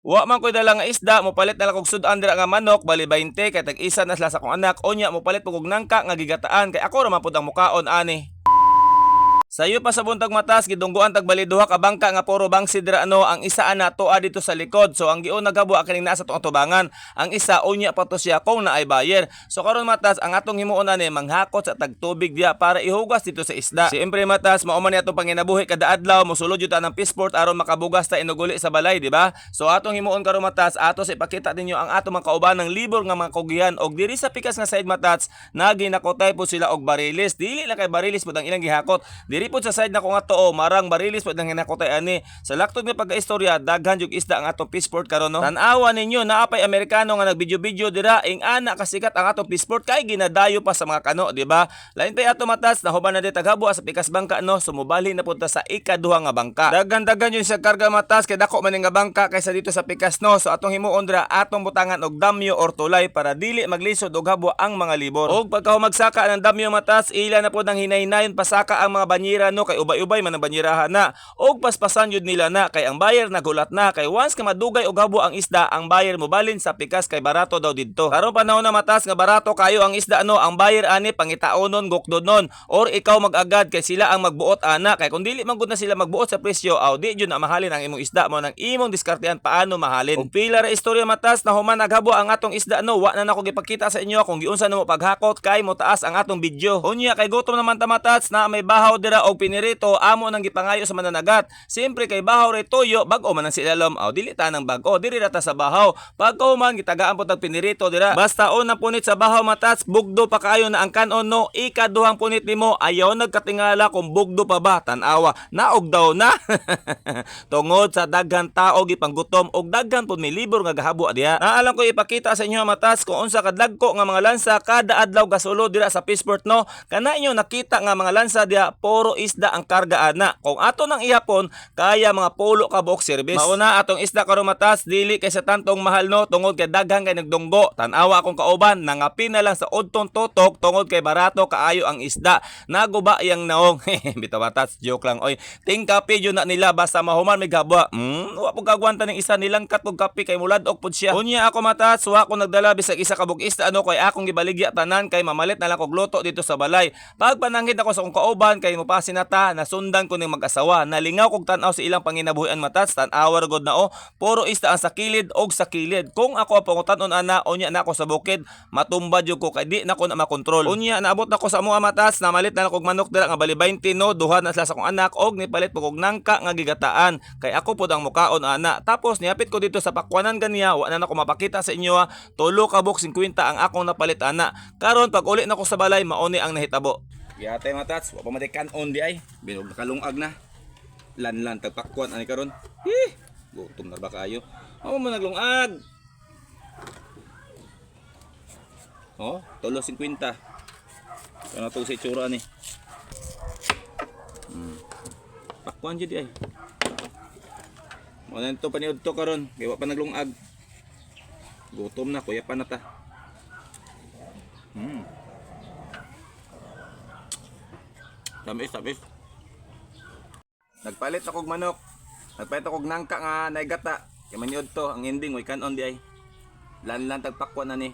Wa man ko'y dala nga isda, mopalit na lang kog sudan dira nga manok, bali 20 kay tag-isa na sila sa akong anak. Unya mopalit po kog nangka nga gigataan kay ako ra man pud ang mukaon ani. Sayo pa sa buntag matas gidungguan tagbali duha ka bangka nga puro bangsi dira ang isa ana tuwa dito sa likod. So ang giun nagabo kining naa sa tuong tubangan. Ang isa unya pa to siya kung naay bayer. So karon matas ang atong himuon ani manghakot sa tagtubig diya para ihugas dito sa isda. Siyempre matas mao man ni atong panginabuhi kada adlaw mosulod jud ta ng fishport aron makabugas ta inuguli sa balay, di ba? So atong himuon karon matas ato sa ipakita ninyo ang atong mga kauban ng libor nga mga kugihan og diri sa pikas nga side matas naginakotay po sila og barilis. Dili lang kay barilis pud ang ilang gihakot. Diri pud sa side na ko nga to marang barilis pud ang hinakotay ani. Sa laktod nga pagkaistorya daghan jud isda ang atong fishport karon no. Tan-awa ninyo naapay Amerikano nga nagbidyo-bidyo dira ing ana kasikat ang atong fishport kay ginadayo pa sa mga kano, di ba? Lain pa ato matas nahuban na di taghabo sa pikas bangka no, sumubali na punta sa ikaduha nga bangka. Daghan-daghan yun sa karga matas kay dako man nga bangka kaysa dito sa pikas no. So atong himuon dira atong butangan og damyo or tulay para dili maglisod og habo ang mga libor. Og pagkahumagsaka ng damyo matas ila na pud ang hinay-hinayon pasaka ang mga banyera no kay ubay-ubay man ang banyerahan na og paspasan yun nila na kay ang buyer nagulat na kay once ka madugay og habo ang isda ang buyer mo balin sa pikas kay barato daw didto. Karon panahon na matas nga barato kayo ang isda no ang buyer ani pangitaonon gukdonon or ikaw mag-agad kay sila ang magbuot ana kay kung dili man gud na sila magbuot sa presyo aw di jud na mahalin ang imong isda mo nang imong diskartehan paano mahalin. Og pila ra istorya matas na human naghabo ang atong isda no wa na nako gipakita sa inyo kung giunsa namo paghakot kay mo taas ang atong video. Unya kay gutom naman ta matas na may bahaw dira og pinirito amo nang gipangayo sa mananagat. Siyempre kay bahaw ray toyo bag-o man ang silalom aw dili ta nang bag-o diri ra ta sa bahaw. Pagka man gitagaan pud tag pinirito dira. Basta una punit sa bahaw matas bugdo pa kaayo na ang kanon no ikaduhang punit nimo ayaw nagkatingala kung bugdo pa ba tan-awa naog daw na. Tungod sa daghan tao gipanggutom og daghan pud may libor nga gahabo diha. Naalang ko ipakita sa inyo matas kung unsa kadagko nga mga lansa kada adlaw gasulo dira sa fishport no. Kana inyo nakita nga mga lansa diha puro isda ang karga ana. Kung ato nang ihapon kaya mga pulo ka buok service. Mauna atong isda karon matas dili kay sa tantong mahal no tungod kay daghan kay nagdunggo. Tan-awa akong kauban nangapi na lang sa udtong tutok tungod kay barato kaayo ang isda. Naguba yang naong. Bitaw matas joke lang oy. Ting kape jud na nila basta mahuman may gabwa. Wa pud kagwanta ning isa nilang katog kape kay muladok pud siya. Unya ako matas wa ko nagdala bisag isa ka buok isda ano kay akong gibaligya tanan kay mamalit na lang kog luto dito sa balay. Pag pananghid ako sa akong kauban kay mopasin na ta nasundan ko ning mag-asawa. Nalingaw kog tan-aw sa ilang panginabuhian matas tan-awa ra gud na puro isda ang sa kilid og sa kilid. Kung ako pangutan-on ana unya na ako sa bukid matumba jud ko kay di na ko na makontrol. Unya naabot na ko sa mga matas namalit na lang kog manok dira nga bali 20 no duha na sila sa akong anak og nipalit po kog nangka nga gigataan kay ako pud ang mukaon ana. Tapos niapit ko dito sa pakwanan ganiya wa na nako mapakita sa inyo tulo ka buok 50 ang akong napalit ana. Karon pag uli na ko sa balay mauni ang nahitabo. Yatay matats, wa pa man kanon di ay. Binog nakalungag na. Lanlan tagpakwan ani karon. Gutom na ba kayo? Amo man naglungag. Oh, tulo 50. Kana to si tsura ni. Pakwan jud di ay. Mo na to paniud to karon, kay wa pa naglungag. Gutom na kuya pa na ta. Tamis. Nagpalit akong manok. Nagpalit akong nangka nga naigata. Kay maniud to ang ending way kanon di ay. Lanlan tagpakwan na ni.